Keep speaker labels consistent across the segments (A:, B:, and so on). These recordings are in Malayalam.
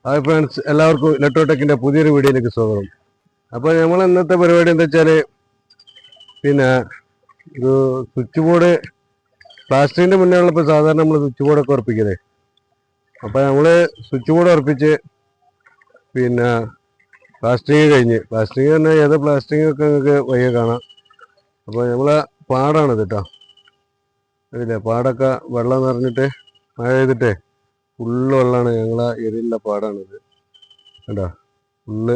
A: ഹായ് ഫ്രണ്ട്സ്, എല്ലാവർക്കും ഇലക്ട്രോടെക്കിൻ്റെ പുതിയൊരു വീഡിയോയിലേക്ക് സ്വാഗതം. അപ്പോൾ നമ്മൾ ഇന്നത്തെ പരിപാടി എന്താ വെച്ചാൽ പിന്നെ ഒരു സ്വിച്ച് ബോർഡ് പ്ലാസ്റ്റിക്കിൻ്റെ മുന്നേ ഉള്ളപ്പോൾ സാധാരണ നമ്മൾ സ്വിച്ച് ബോർഡൊക്കെ ഉറപ്പിക്കല്ലേ. അപ്പോൾ നമ്മൾ സ്വിച്ച് ബോർഡ് ഉറപ്പിച്ച് പിന്നെ പ്ലാസ്റ്റിക് പറഞ്ഞാൽ ഏത് പ്ലാസ്റ്റിക്കൊക്കെ നിങ്ങൾക്ക് വയ്യ കാണാം. അപ്പോൾ നമ്മളെ പാടാണിത് കേട്ടോ. അതില്ലേ പാടൊക്കെ വെള്ളം നിറഞ്ഞിട്ട് മഴ ചെയ്തിട്ടേ ഫുള്ള് വെള്ളമാണ്. ഞങ്ങളെ ഏരിയയിലുള്ള പാടാണിത് കേട്ടോ. ഫുള്ള്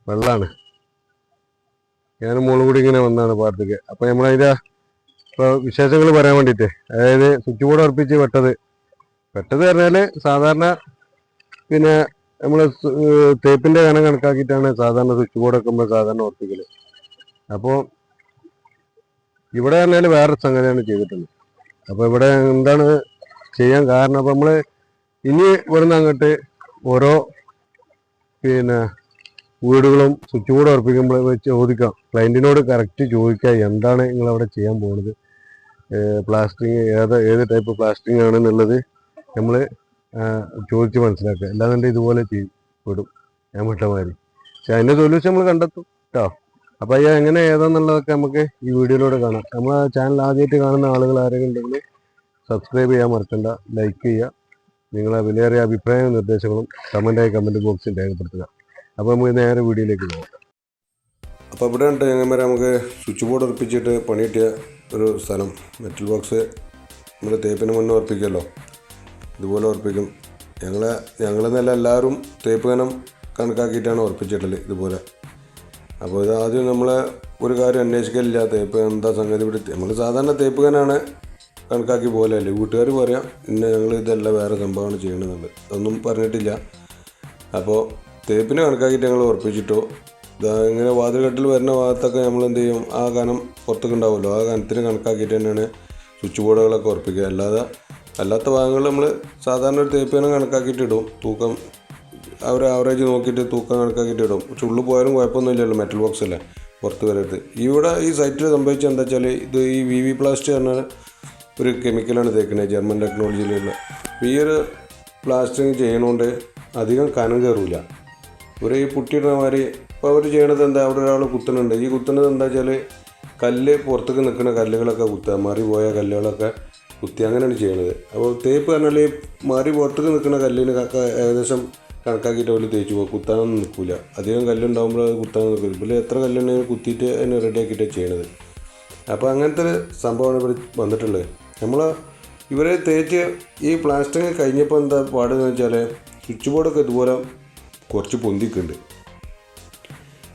A: വെള്ളമാണ്. ഞാൻ മുകളിൽ കൂടി ഇങ്ങനെ വന്നതാണ് പാടത്തേക്ക്. അപ്പോൾ നമ്മളതിൻ്റെ ഇപ്പോൾ വിശേഷങ്ങൾ പറയാൻ വേണ്ടിയിട്ട്, അതായത് സ്വിച്ച് ബോർഡ് ഉറപ്പിച്ച് വെട്ടത് പറഞ്ഞാൽ സാധാരണ പിന്നെ നമ്മൾ തേപ്പിൻ്റെ കനം കണക്കാക്കിയിട്ടാണ് സാധാരണ സ്വിച്ച് ബോർഡൊക്കെ നമ്മൾ സാധാരണ ഉറപ്പിക്കൽ. അപ്പോൾ ഇവിടെ പറഞ്ഞാൽ വേറൊരു സംഗതിയാണ് ചെയ്തിട്ടുള്ളത്. അപ്പോൾ ഇവിടെ എന്താണ് ചെയ്യാൻ കാരണം, അപ്പോൾ നമ്മൾ ഇനി ഇവിടുന്ന് അങ്ങോട്ട് ഓരോ പിന്നെ വീടുകളും സ്വിച്ച് ബോർഡ് ഉറപ്പിക്കുമ്പോൾ ചോദിക്കാം, ക്ലയൻറ്റിനോട് കറക്റ്റ് ചോദിക്കുക എന്താണ് നിങ്ങളവിടെ ചെയ്യാൻ പോകുന്നത്, പ്ലാസ്റ്റിക് ഏത് ടൈപ്പ് പ്ലാസ്റ്റിക് ആണെന്നുള്ളത് നമ്മൾ ചോദിച്ച് മനസ്സിലാക്കുക. അല്ലാതെ ഇതുപോലെ വിടും ഞാൻ വിട്ടമാതിരി. പക്ഷെ അതിൻ്റെ സൊല്യൂഷൻ നമ്മൾ കണ്ടെത്തും കേട്ടോ. അപ്പോൾ അത് എങ്ങനെ ഏതാണെന്നുള്ളതൊക്കെ നമുക്ക് ഈ വീഡിയോയിലൂടെ കാണാം. നമ്മളെ ചാനൽ ആദ്യമായിട്ട് കാണുന്ന ആളുകൾ ആരെങ്കിലും ഉണ്ടെങ്കിൽ സബ്സ്ക്രൈബ് ചെയ്യാൻ മറക്കണ്ട, ലൈക്ക് ചെയ്യുക, നിങ്ങളെ വിലയേറിയ അഭിപ്രായവും നിർദ്ദേശങ്ങളും കമൻറ്റ് ബോക്സിൽ രേഖപ്പെടുത്തുക. അപ്പോൾ നമുക്ക് നേരെ വീഡിയോയിലേക്ക് പോകാം. അപ്പോൾ ഇവിടെ ഉണ്ട് ഞങ്ങൾ നമുക്ക് സ്വിച്ച് ബോർഡ് ഉറപ്പിച്ചിട്ട് പണി കിട്ടിയ ഒരു സ്ഥലം. മെറ്റൽ ബോക്സ് നമ്മൾ തേപ്പിന് മുന്നേ ഉറപ്പിക്കുമല്ലോ, ഇതുപോലെ ഉറപ്പിക്കും. ഞങ്ങളെന്നല്ല എല്ലാവരും തേപ്പ് കനം കണക്കാക്കിയിട്ടാണ് ഉറപ്പിച്ചിട്ടുള്ളത് ഇതുപോലെ. അപ്പോൾ ഇത് ആദ്യം നമ്മൾ ഒരു കാര്യം അന്വേഷിക്കലില്ല, തേപ്പ് എന്താ സംഗതി. ഇവിടെ നമ്മൾ സാധാരണ തേപ്പ് കനാണ് കണക്കാക്കി പോലെയല്ലേ വീട്ടുകാർ പറയാം, ഇന്ന് ഞങ്ങൾ ഇതെല്ലാം വേറെ സംഭവമാണ് ചെയ്യണമെന്നുള്ളത്, അതൊന്നും പറഞ്ഞിട്ടില്ല. അപ്പോൾ തേപ്പിന് കണക്കാക്കിയിട്ട് ഞങ്ങൾ ഉറപ്പിച്ചിട്ടോ. ഇങ്ങനെ വാതിൽകട്ടിൽ വരുന്ന ഭാഗത്തൊക്കെ നമ്മൾ എന്ത് ചെയ്യും, ആ കനം പുറത്തൊക്കെ ഉണ്ടാവുമല്ലോ, ആ കനത്തിന് കണക്കാക്കിയിട്ട് തന്നെയാണ് സ്വിച്ച് ബോർഡുകളൊക്കെ ഉറപ്പിക്കുക. അല്ലാത്ത ഭാഗങ്ങൾ നമ്മൾ സാധാരണ ഒരു തേപ്പ് കനം കണക്കാക്കിയിട്ട് ഇടും. തൂക്കം അവർ ആവറേജ് നോക്കിയിട്ട് തൂക്കം കണക്കാക്കിയിട്ട് ഇടും. പക്ഷെ ഉള്ളിൽ പോയാലും കുഴപ്പമൊന്നുമില്ലല്ലോ, മെറ്റൽ ബോക്സ് അല്ലേ, പുറത്ത് വരരുത്. ഇവിടെ ഈ സൈറ്റിൽ സംഭവിച്ചത് എന്താ വെച്ചാൽ, ഇത് ഈ VV പ്ലാസ്റ്റ് പറഞ്ഞാൽ ഒരു കെമിക്കലാണ് തേക്കുന്നത്, ജർമ്മൻ ടെക്നോളജിയിലുള്ള. ഈ ഒരു പ്ലാസ്റ്റിക് ചെയ്യണോണ്ട് അധികം കനം കയറില്ല. ഈ പുട്ടിയിടുന്ന മാതിരി ഇപ്പോൾ അവർ ചെയ്യണത് എന്താ, അവിടെ ഒരാൾ കുത്തുന്നുണ്ട്. ഈ കുത്തുന്നത് എന്താ വെച്ചാൽ കല്ല് പുറത്തേക്ക് നിൽക്കുന്ന കല്ലുകളൊക്കെ കുത്തുക, മാറിപ്പോയ കല്ലുകളൊക്കെ കുത്തി, അങ്ങനെയാണ് ചെയ്യണത്. അപ്പോൾ തേപ്പ് പറഞ്ഞാൽ മാറി പുറത്തേക്ക് നിൽക്കുന്ന കല്ലിന് ഏകദേശം കണക്കാക്കിയിട്ട് അവർ തേച്ച് പോകും, കുത്താനൊന്നും നിൽക്കില്ല. അധികം കല്ലുണ്ടാകുമ്പോൾ അത് കുത്താനൊന്നും നിൽക്കില്ല. ഇപ്പോൾ എത്ര കല്ലുണ്ടെങ്കിൽ കുത്തിയിട്ട് അതിനെ റെഡിയാക്കിയിട്ടാണ് ചെയ്യണത്. അപ്പോൾ അങ്ങനത്തെ ഒരു സംഭവമാണ് ഇവിടെ വന്നിട്ടുള്ളത്. ഇവരെ തേച്ച് ഈ പ്ലാസ്റ്റിക് കഴിഞ്ഞപ്പോൾ എന്താ പാടെന്ന് വെച്ചാൽ, സ്വിച്ച് ബോർഡൊക്കെ ഇതുപോലെ കുറച്ച് പൊന്തിക്കുന്നുണ്ട്.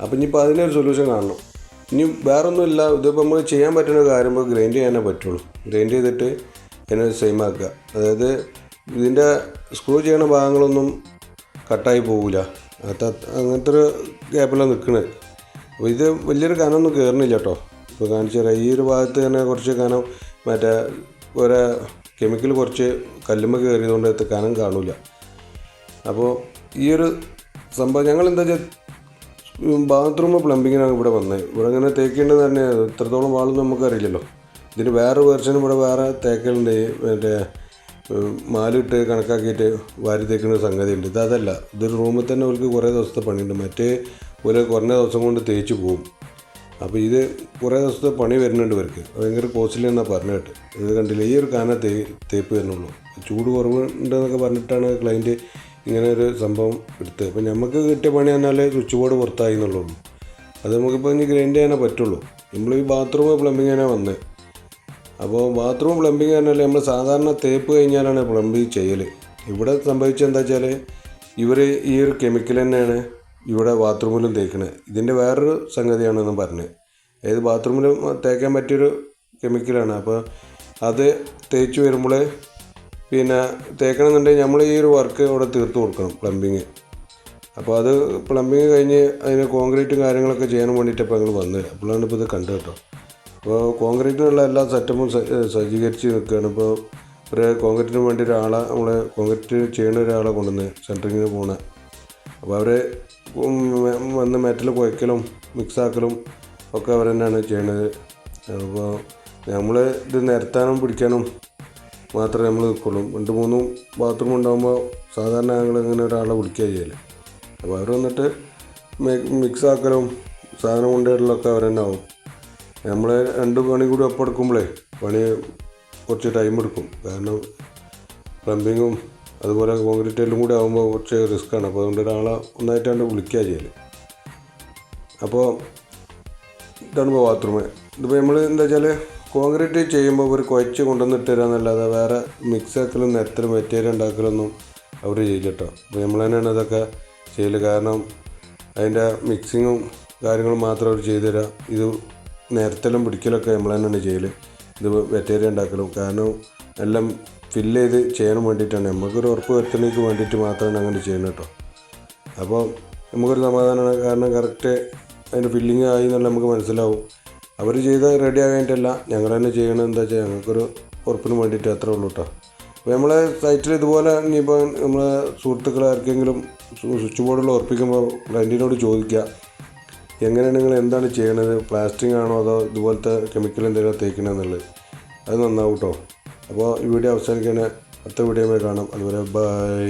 A: അപ്പം ഇനിയിപ്പോൾ അതിനൊരു സൊല്യൂഷൻ കാണണം. ഇനി വേറൊന്നുമില്ല, ഇതിപ്പോൾ നമ്മൾ ചെയ്യാൻ പറ്റുന്ന കാര്യം ഗ്രൈൻഡ് ചെയ്യാനേ പറ്റുള്ളൂ. ഗ്രൈൻഡ് ചെയ്തിട്ട് അതിനെ സെയിം ആക്കുക. അതായത് ഇതിൻ്റെ സ്ക്രൂ ചെയ്യണ ഭാഗങ്ങളൊന്നും കട്ടായി പോകില്ല, അങ്ങനത്തെ ഒരു ഗ്യാപ്പിലാണ് നിൽക്കുന്നത്. അപ്പോൾ ഇത് വലിയൊരു കനമൊന്നും കയറുന്നില്ല കേട്ടോ. ഇപ്പോൾ കാണിച്ചു തരാം. ഈ ഒരു ഭാഗത്ത് തന്നെ കുറച്ച് കനം മറ്റേ ഒരു കെമിക്കൽ കുറച്ച് കല്ലുമ്മ കയറിയതുകൊണ്ട് കനം കാണില്ല. അപ്പോൾ ഈ ഒരു സംഭവം ഞങ്ങൾ എന്താ വെച്ചാൽ ബാത്റൂം പ്ലംബിങ്ങിനാണ് ഇവിടെ വന്നത്. ഇവിടെ ഇങ്ങനെ തേക്കേണ്ടത് തന്നെ ഇത്രത്തോളം വാളൊന്നും നമുക്കറിയില്ലല്ലോ. ഇതിന് വേറെ വേർഷനും ഇവിടെ വേറെ തേക്കലുണ്ട്, മറ്റേ മാലിട്ട് കണക്കാക്കിയിട്ട് വാരി തേക്കുന്ന സംഗതിയുണ്ട്. ഇതല്ല, ഇതൊരു റൂമിൽ തന്നെ അവർക്ക് കുറേ ദിവസത്തെ പണിയുണ്ട്. മറ്റേ ഒരു കുറഞ്ഞ ദിവസം കൊണ്ട് തേച്ച് പോകും. അപ്പോൾ ഇത് കുറേ ദിവസത്തെ പണി വരുന്നുണ്ട് ഇവർക്ക്, ഭയങ്കര കോസ്റ്റ്ലി എന്നാണ് പറഞ്ഞു കേട്ട്. ഇത് കണ്ടില്ല, ഈ ഒരു കാന തേപ്പ് വരുന്നുള്ളൂ. ചൂട് കുറവുണ്ടെന്നൊക്കെ പറഞ്ഞിട്ടാണ് ക്ലയൻറ്റ് ഇങ്ങനെ ഒരു സംഭവം എടുത്തത്. അപ്പോൾ നമുക്ക് കിട്ടിയ പണി പറഞ്ഞാൽ സ്വിച്ച് ബോർഡ് പുറത്തായി എന്നുള്ളൂ. അത് നമുക്കിപ്പോൾ ഇനി ഗ്രൈൻഡ് ചെയ്യാനേ പറ്റുള്ളൂ. നമ്മൾ ഈ ബാത്റൂം പ്ലംബിങ് ചെയ്യാനാണ് വന്നത്. അപ്പോൾ ബാത്റൂം പ്ലംബിങ് പറഞ്ഞാൽ നമ്മൾ സാധാരണ തേപ്പ് കഴിഞ്ഞാലാണ് പ്ലംബിങ് ചെയ്യൽ. ഇവിടെ സംഭവിച്ചത് എന്താ വെച്ചാൽ, ഇവർ ഈ ഒരു കെമിക്കൽ തന്നെയാണ് ഇവിടെ ബാത്റൂമിലും തേക്കുന്നത്. ഇതിൻ്റെ വേറൊരു സംഗതിയാണെന്ന് പറഞ്ഞത്. ഏത് ബാത്റൂമിലും തേക്കാൻ പറ്റിയൊരു കെമിക്കലാണ്. അപ്പോൾ അത് തേച്ച് വരുമ്പോൾ പിന്നെ തേക്കണമെന്നുണ്ടെങ്കിൽ നമ്മൾ ഈ ഒരു വർക്ക് ഇവിടെ തീർത്ത് കൊടുക്കണം, പ്ലംബിങ്. അപ്പോൾ അത് പ്ലംബിങ് കഴിഞ്ഞ് അതിന് കോൺക്രീറ്റും കാര്യങ്ങളൊക്കെ ചെയ്യാൻ വേണ്ടിയിട്ട് ഇപ്പോൾ ഞങ്ങൾ വന്നത്. അപ്പോഴാണ് ഇപ്പോൾ ഇത് കണ്ടത് കേട്ടോ. അപ്പോൾ കോൺക്രീറ്റിനുള്ള എല്ലാ സെറ്റപ്പും സജ്ജീകരിച്ച് നിൽക്കുകയാണ്. ഇപ്പോൾ ഒരു കോൺക്രീറ്റിന് വേണ്ടി നമ്മൾ കോൺക്രീറ്റ് ചെയ്യുന്ന ഒരാളെ കൊണ്ടുവന്ന് സെൻറ്ററിങ്ങിന് പോകണ. അപ്പോൾ അവർ വന്ന് മെറ്റൽ കുഴക്കലും മിക്സാക്കലും ഒക്കെ അവർ തന്നെയാണ് ചെയ്യണത്. അപ്പോൾ നമ്മൾ ഇത് നിരത്താനും പിടിക്കാനും മാത്രമേ നമ്മൾ നിൽക്കുള്ളൂ. 2-3 ബാത്റൂം ഉണ്ടാകുമ്പോൾ സാധാരണ ഞങ്ങൾ ഇങ്ങനെ ഒരാളെ വിളിക്കുക ചെയ്യല്. അപ്പോൾ അവർ വന്നിട്ട് മിക്സ് ആക്കലും സാധനം കൊണ്ടുവരലൊക്കെ അവർ തന്നെ ആവും. നമ്മൾ 2 പണി കൂടി ഒപ്പം എടുക്കുമ്പോഴേ പണി കുറച്ച് ടൈം എടുക്കും. കാരണം പ്ലംബിങ്ങും അതുപോലെ കോൺക്രീറ്റ് എല്ലാം കൂടി ആകുമ്പോൾ കുറച്ച് റിസ്ക്കാണ്. അപ്പോൾ അതുകൊണ്ട് ഒരാളെ ഒന്നായിട്ടാണ്ട് വിളിക്കുക ചെയ്യല്. അപ്പോൾ ഇതാണ് ഇപ്പോൾ ബാത്റൂം. ഇതിപ്പോൾ നമ്മൾ എന്താ വെച്ചാൽ കോൺക്രീറ്റ് ചെയ്യുമ്പോൾ ഒരു കുഴച്ച് കൊണ്ടുവന്നിട്ട് തരാമെന്നല്ലാതെ വേറെ മിക്സ് ആക്കലും നിരത്തലും മെറ്റീരിയൽ ഉണ്ടാക്കലൊന്നും അവർ ചെയ്യില്ല കേട്ടോ. അപ്പോൾ നമ്മൾ തന്നെയാണ് ഇതൊക്കെ ചെയ്യൽ. കാരണം അതിൻ്റെ മിക്സിങ്ങും കാര്യങ്ങളും മാത്രം അവർ ചെയ്തു തരാം. ഇത് നിരത്തലും പിടിക്കലൊക്കെ നമ്മൾ തന്നെയാണ് ചെയ്യൽ. ഇത് മെറ്റീരിയൽ ഉണ്ടാക്കലും കാരണം എല്ലാം ഫില്ല് ചെയ്ത് ചെയ്യാൻ വേണ്ടിയിട്ടാണ്. നമുക്കൊരു ഉറപ്പ് വരുത്തുന്നതിന് വേണ്ടിയിട്ട് മാത്രമാണ് അങ്ങനെ ചെയ്യുന്നത് കേട്ടോ. അപ്പോൾ നമുക്കൊരു സമാധാനമാണ്. കാരണം കറക്റ്റ് അതിൻ്റെ ഫില്ലിങ് ആയി എന്നുള്ള നമുക്ക് മനസ്സിലാവും. അവർ ചെയ്ത് റെഡി ആകാനായിട്ടല്ല, ഞങ്ങൾ തന്നെ ചെയ്യണത് എന്താ വെച്ചാൽ ഞങ്ങൾക്കൊരു ഉറപ്പിന് വേണ്ടിയിട്ട് അത്രേ ഉള്ളൂ കേട്ടോ. അപ്പോൾ നമ്മളെ സൈറ്റിൽ ഇതുപോലെ ഇനിയിപ്പോൾ നമ്മളെ സുഹൃത്തുക്കൾ ആർക്കെങ്കിലും സ്വിച്ച് ബോർഡിൽ ഉറപ്പിക്കുമ്പോൾ ക്ലയൻറ്റിനോട് ചോദിക്കുക എങ്ങനെയാണ് നിങ്ങൾ എന്താണ് ചെയ്യണത്, പ്ലാസ്റ്റിക് ആണോ അതോ ഇതുപോലത്തെ കെമിക്കൽ എന്തെങ്കിലും തേക്കണമെന്നുള്ളത്. അത് നന്നാവും കേട്ടോ. അപ്പോൾ ഈ വീഡിയോ അവസാനിക്കാൻ അടുത്ത വീഡിയോയിൽ കാണാം. അതുപോലെ ബൈ.